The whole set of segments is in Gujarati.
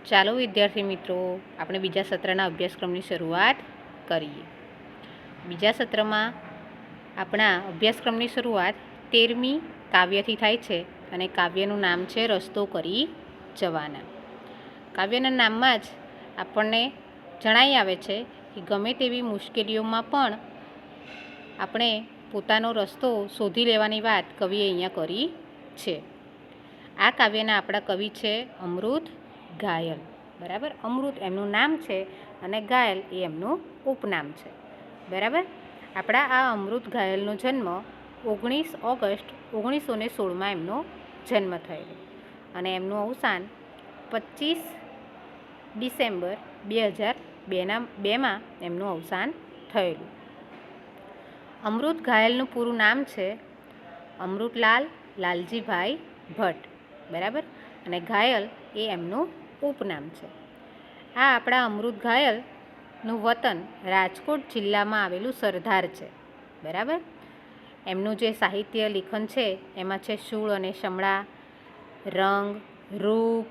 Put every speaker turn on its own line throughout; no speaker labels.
ચાલો વિદ્યાર્થી મિત્રો, આપણે બીજા સત્રના અભ્યાસક્રમની શરૂઆત કરીએ. બીજા સત્રમાં આપણા અભ્યાસક્રમની શરૂઆત 13મી કાવ્યથી થાય છે અને કાવ્યનું નામ છે રસ્તો કરી જવાના. કાવ્યના નામમાં જ આપણને જણાઈ આવે છે કે ગમે તેવી મુશ્કેલીઓમાં પણ આપણે પોતાનો રસ્તો શોધી લેવાની વાત કવિએ અહીંયા કરી છે. આ કાવ્યના આપણા કવિ છે અમૃત ઘાયલ. બરાબર, અમૃત એમનું નામ છે અને ઘાયલ એ એમનું ઉપનામ છે. બરાબર, આપણા આ અમૃત ઘાયલનો જન્મ 19 ઓગસ્ટ 1916માં એમનો જન્મ થયેલો અને એમનું અવસાન 25 ડિસેમ્બર 2002માં એમનું અવસાન થયેલું. અમૃત ઘાયલનું પૂરું નામ છે અમૃતલાલ લાલજીભાઈ ભટ્ટ. બરાબર, અને ઘાયલ એ એમનું ઉપનામ છે. આ આપણા અમૃત ઘાયલનું વતન રાજકોટ જિલ્લામાં આવેલું સરદાર છે. બરાબર, એમનું જે સાહિત્ય લેખન છે એમાં છે શૂળ અને શમળા, રંગ, રૂપ,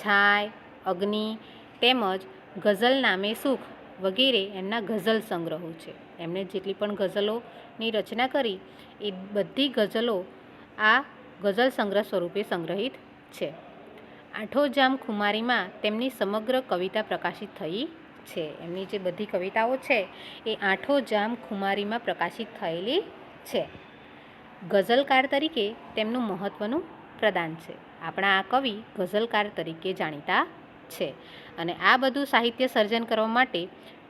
છાય, અગ્નિ તેમજ ગઝલ નામે સુખ વગેરે એમના ગઝલ સંગ્રહો છે. એમણે જેટલી પણ ગઝલોની રચના કરી એ બધી ગઝલો આ ગઝલ સંગ્રહ સ્વરૂપે સંગ્રહિત છે. આઠોજામ ખુમારીમાં તેમની સમગ્ર કવિતા પ્રકાશિત થઈ છે. એમની જે બધી કવિતાઓ છે એ આઠોજામ ખુમારીમાં પ્રકાશિત થયેલી છે. ગઝલકાર તરીકે તેમનું મહત્ત્વનું પ્રદાન છે. આપણા આ કવિ ગઝલકાર તરીકે જાણીતા છે અને આ બધું સાહિત્ય સર્જન કરવા માટે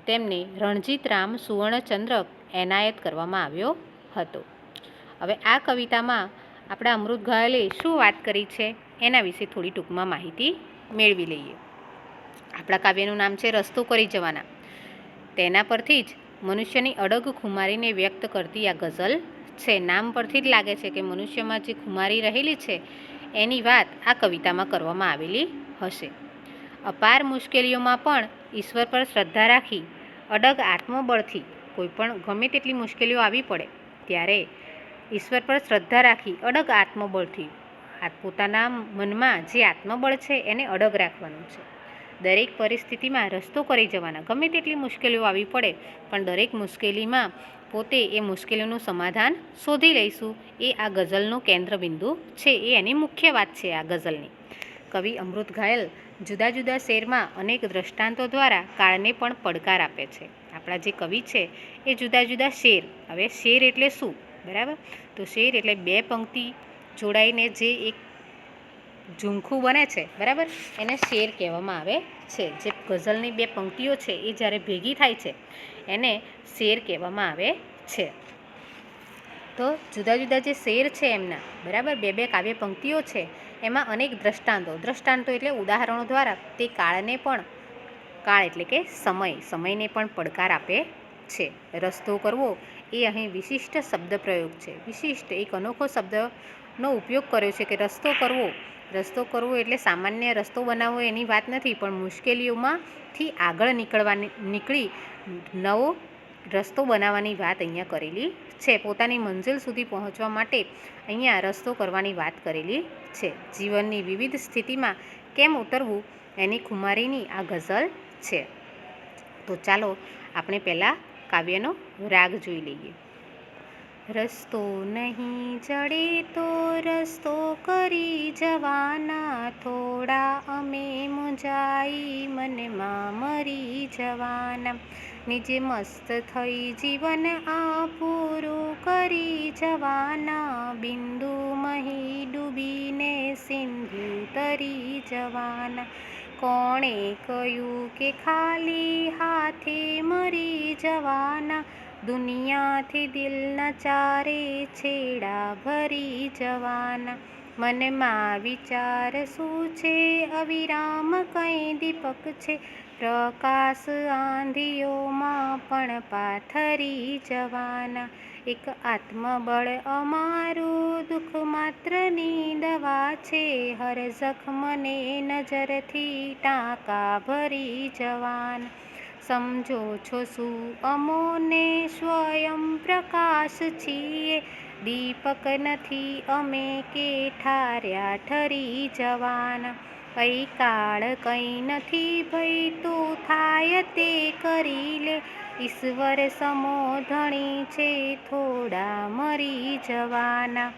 તેમને રણજીતરામ સુવર્ણચંદ્રક એનાયત કરવામાં આવ્યો હતો. હવે આ કવિતામાં આપણા અમૃત ઘાયલે શું વાત કરી છે એના વિશે થોડી ટૂંકમાં માહિતી મેળવી લઈએ. આપણા કાવ્યનું નામ છે રસ્તો કરી જવાના. તેના પરથી જ મનુષ્યની અડગ ખુમારીને વ્યક્ત કરતી આ ગઝલ છે. નામ પરથી જ લાગે છે કે મનુષ્યમાં જે ખુમારી રહેલી છે એની વાત આ કવિતામાં કરવામાં આવેલી હશે. અપાર મુશ્કેલીઓમાં પણ ઈશ્વર પર શ્રદ્ધા રાખી અડગ આત્મબળથી કોઈ પણ ગમે તેટલી મુશ્કેલીઓ આવી પડે ત્યારે ઈશ્વર પર શ્રદ્ધા રાખી અડગ આત્મબળથી પોતાના મનમાં જે આત્મબળ છે એને અડગ રાખવાનું છે. દરેક પરિસ્થિતિમાં રસ્તો કરી જવાના. ગમે તેટલી મુશ્કેલીઓ આવી પડે પણ દરેક મુશ્કેલીમાં પોતે એ મુશ્કેલીઓનું સમાધાન શોધી લઈશું એ આ ગઝલનું કેન્દ્રબિંદુ છે. એ એની મુખ્ય વાત છે આ ગઝલની. કવિ અમૃત ઘાયલ જુદા જુદા શેરમાં અનેક દ્રષ્ટાંતો દ્વારા કાળને પણ પડકાર આપે છે. આપણા જે કવિ છે એ જુદા જુદા શેર. હવે શેર એટલે શું? બરાબર, તો શેર એટલે બે પંક્તિ જોડાઈને જે એક ઝુમખું બને છે, બરાબર, એને શેર કહેવામાં આવે છે. જે ગઝલની બે પંક્તિઓ છે એ જ્યારે ભેગી થાય છે એને શેર કહેવામાં આવે છે. તો જુદા જુદા જે શેર છે એમના, બરાબર, બે બે કાવ્ય પંક્તિઓ છે એમાં અનેક દ્રષ્ટાંતો એટલે ઉદાહરણો દ્વારા તે કાળને પણ, કાળ એટલે કે સમયને પણ પડકાર આપે છે. રસ્તો કરવો એ અહીં વિશિષ્ટ શબ્દ પ્રયોગ છે. વિશિષ્ટ એક અનોખો શબ્દનો ઉપયોગ કર્યો છે કે રસ્તો કરવો એટલે સામાન્ય રસ્તો બનાવવો એની વાત નથી, પણ મુશ્કેલીઓમાંથી આગળ નીકળી નવો રસ્તો બનાવવાની વાત અહીંયા કરેલી છે. પોતાની મંજિલ સુધી પહોંચવા માટે અહીંયા રસ્તો કરવાની વાત કરેલી છે. જીવનની વિવિધ સ્થિતિમાં કેમ ઉતરવું એની ખુમારીની આ ગઝલ છે. તો ચાલો આપણે પહેલાં કાવ્યનો રાગ જોઈ લઈએ. રસ્તો નહીં જડે તો રસ્તો કરી જવાના, થોડા અમે મૂંઝાઈ મનમાં મરી જવાના, નીચે મસ્ત થઈ જીવન આ પૂરું કરી જવાના, બિંદુ મહી ડૂબીને સિંધુ તરી જવાના, કોણે કહ્યું કે ખાલી હાથે મરી જવાના, દુનિયાથી દિલના ચારે છેડા ભરી જવાના, મનમાં વિચાર શું છે અવિરામ કંઈ દીપક છે, પ્રકાશ આંધિયોમાં પણ પાથરી જવાના, એક આત્મબળ અમારું દુઃખ માત્રની દવા છે, હર જખમને નજરથી ટાંકા ભરી જવાના, સમજો છો શું અમોને સ્વયં પ્રકાશ છીએ, દીપક નથી અમે કે ઠાર્યા ઠરી જવાના, કઈ કાળ કંઈ નથી ભઈ તું થાય તે કરી લે, ઈશ્વર સમો ધણી છે થોડા મરી જવાના.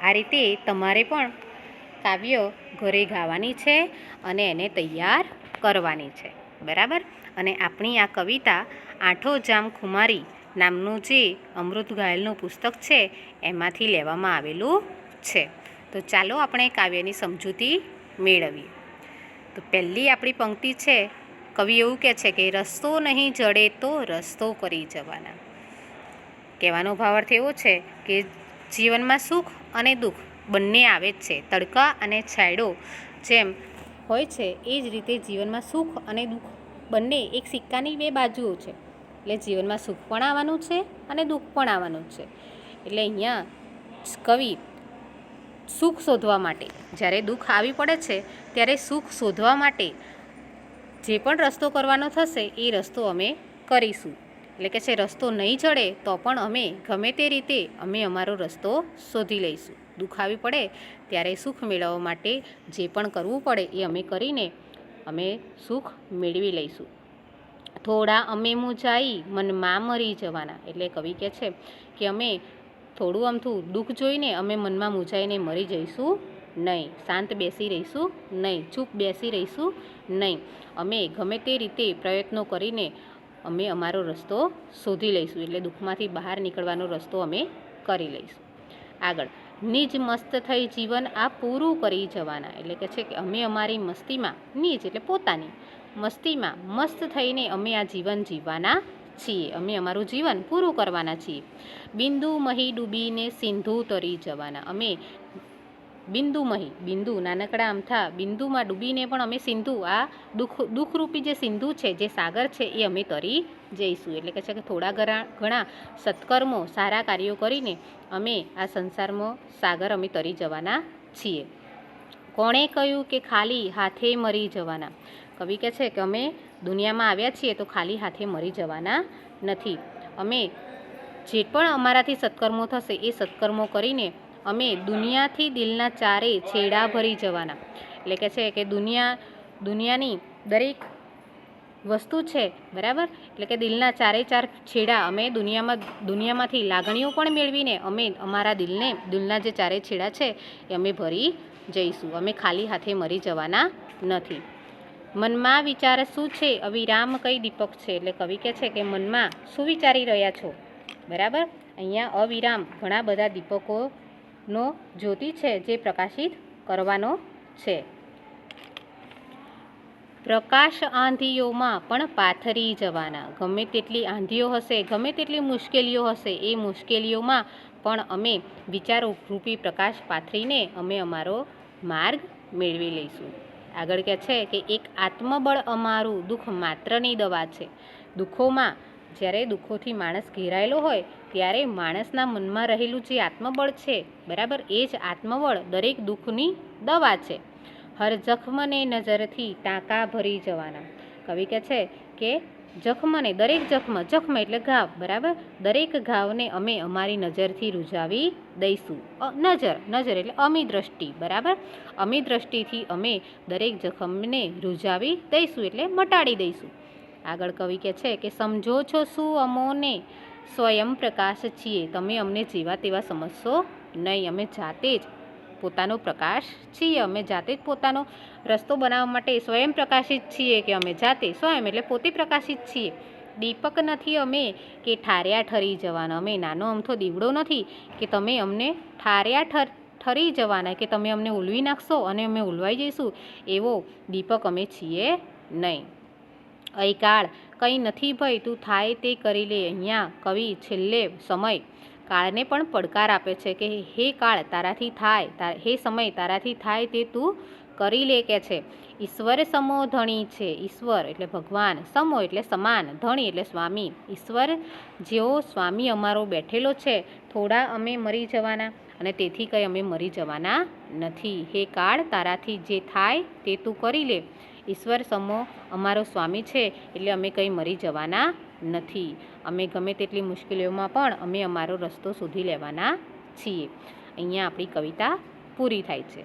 આ રીતે તમારે પણ કાવ્ય ઘરે ગાવાની છે અને એને તૈયાર કરવાની છે, બરાબર. અને આપણી આ કવિતા આઠો જામ ખુમારી નામનું જે અમૃત ઘાયલનું પુસ્તક છે એમાંથી લેવામાં આવેલું છે. તો ચાલો આપણે કાવ્યની સમજૂતી મેળવીએ. તો પહેલી આપણી પંક્તિ છે, કવિ એવું કહે છે કે રસ્તો નહીં જડે તો રસ્તો કરી જવાના. કહેવાનો ભાવાર્થ એવો છે કે જીવનમાં સુખ અને દુઃખ બંને આવે જ છે. તડકા અને છાંયડો જેમ હોય છે એ જ રીતે જીવનમાં સુખ અને દુઃખ બંને એક સિક્કાની બે બાજુઓ છે. એટલે જીવનમાં સુખ પણ આવવાનું છે અને દુઃખ પણ આવવાનું છે. એટલે અહીંયા કવિ સુખ શોધવા માટે, જ્યારે દુઃખ આવી પડે છે ત્યારે સુખ શોધવા માટે જે પણ રસ્તો કરવાનો થશે એ રસ્તો અમે કરીશું. એટલે કે છે રસ્તો નહીં જડે તો પણ અમે ગમે તે રીતે અમે અમારો રસ્તો શોધી લઈશું. દુઃખ આવી પડે ત્યારે સુખ મેળવવા માટે જે પણ કરવું પડે એ અમે કરીને અમે સુખ મેળવી લઈશું. થોડા અમે મૂંઝાઈ મનમાં મરી જવાના. એટલે કવિ કહે છે કે અમે થોડું અમથું દુઃખ જોઈને અમે મનમાં મૂંઝાઈને મરી જઈશું નહીં, શાંત બેસી રહીશું નહીં, ચૂપ બેસી રહીશું નહીં. અમે ગમે તે રીતે પ્રયત્નો કરીને અમે અમારો રસ્તો શોધી લઈશું. એટલે દુઃખમાંથી બહાર નીકળવાનો રસ્તો અમે કરી લઈશું. આગળ, નિજ મસ્ત થઈ જીવન આ પૂરું કરી જવાના. એટલે કે છે કે અમે અમારી મસ્તીમાં, નિજ એટલે પોતાની મસ્તીમાં મસ્ત થઈને અમે આ જીવન જીવવાના છીએ. અમે અમારું જીવન પૂરું કરવાના છીએ. બિંદુમહી ડૂબીને સિંધુ તરી જવાના. અમે બિંદુમહી, બિંદુ નાનકડા અમથા બિંદુમાં ડૂબીને પણ અમે સિંધુ, આ દુઃખરૂપી જે સિંધુ છે, જે સાગર છે એ અમે તરી જઈશું. એટલે કે છે કે થોડા ઘણા સત્કર્મો, સારા કાર્યો કરીને અમે આ સંસારમાં સાગર અમે તરી જવાના છીએ. કોણે કહ્યું કે ખાલી હાથે મરી જવાના? કવિ કહે છે કે અમે દુનિયામાં આવ્યા છીએ તો ખાલી હાથે મરી જવાના નથી. અમે જે પણ અમારાથી સત્કર્મો થશે એ સત્કર્મો કરીને અમે દુનિયાથી દિલના ચારે છેડા ભરી જવાના. એટલે કે છે કે દુનિયાની દરેક વસ્તુ છે, બરાબર. એટલે કે દિલના ચારે ચાર છેડા અમે દુનિયામાંથી લાગણીઓ પણ મેળવીને અમે અમારા દિલના જે ચારે છેડા છે એ અમે ભરી જઈશું. અમે ખાલી હાથે મરી જવાના નથી. મનમાં વિચાર શું છે અવિરામ કઈ દીપક છે? એટલે કવિ કહે છે કે મનમાં શું વિચારી રહ્યા છો, બરાબર. અહીંયા અવિરામ ઘણા બધા દીપકોનો જ્યોતિ છે જે પ્રકાશિત કરવાનો છે. પ્રકાશ આંધીઓમાં પણ પાથરી જવાના. ગમે તેટલી આંધીઓ હશે, ગમે તેટલી મુશ્કેલીઓ હશે, એ મુશ્કેલીઓમાં પણ અમે વિચારો રૂપી પ્રકાશ પાથરીને અમે અમારો માર્ગ મેળવી લઈશું. આગળ કહે છે કે એક આત્મબળ અમારું દુઃખ માત્રની દવા છે. દુઃખોમાં, જ્યારે દુઃખોથી માણસ ઘેરાયેલો હોય ત્યારે માણસના મનમાં રહેલું જે આત્મબળ છે, બરાબર, એ જ આત્મબળ દરેક દુઃખની દવા છે. હર જખમને નજરથી ટાંકા ભરી જવાના. કવિ કહે છે કે જખમને, દરેક જખમ એટલે ઘાવ, બરાબર, દરેક ઘાવને અમે અમારી નજરથી રૂઝાવી દઈશું. નજર એટલે અમી દ્રષ્ટિ, બરાબર. અમી દ્રષ્ટિથી અમે દરેક જખમને રૂઝાવી દઈશું એટલે મટાડી દઈશું. આગળ કવિ કહે છે કે સમજો છો શું અમોને સ્વયં પ્રકાશ છીએ? તમે અમને જેવા તેવા સમજશો નહીં. અમે જાતે જ પોતાનો પ્રકાશ છીએ. અમે જાતે જ પોતાનો રસ્તો બનાવવા માટે સ્વયં પ્રકાશિત છીએ. કે અમે જાતે, સ્વયં એટલે પોતે પ્રકાશિત છીએ. દીપક નથી અમે કે ઠાર્યા ઠરી જવાના. અમે નાનો અમથો દીવડો નથી કે તમે અમને ઠાર્યા ઠરી જવાના, કે તમે અમને ઉલવી નાખશો અને અમે ઉલવાઈ જઈશું, એવો દીપક અમે છીએ નહીં. અહીં કાળ કંઈ નથી ભઈ તું થાય તે કરી લે. અહીંયા કવિ છેલ્લે સમય કાળને પણ પડકાર આપે છે કે હે કાળ તારાથી થાય, હે સમય તારાથી થાય તે તું કરી લે, કે છે. ઈશ્વર સમો ધણી છે. ઈશ્વર એટલે ભગવાન, સમો એટલે સમાન, ધણી એટલે સ્વામી. ઈશ્વર જેવો સ્વામી અમારો બેઠેલો છે. થોડા અમે મરી જવાના અને તેથી કંઈ અમે મરી જવાના નથી. હે કાળ તારાથી જે થાય તે તું કરી લે. ઈશ્વર સમો અમારો સ્વામી છે એટલે અમે કંઈ મરી જવાના નથી. અમે ગમે તેટલી મુશ્કેલીઓમાં પણ અમે અમારો રસ્તો શોધી લેવાના છીએ. અહીંયા આપણી કવિતા પૂરી થાય છે.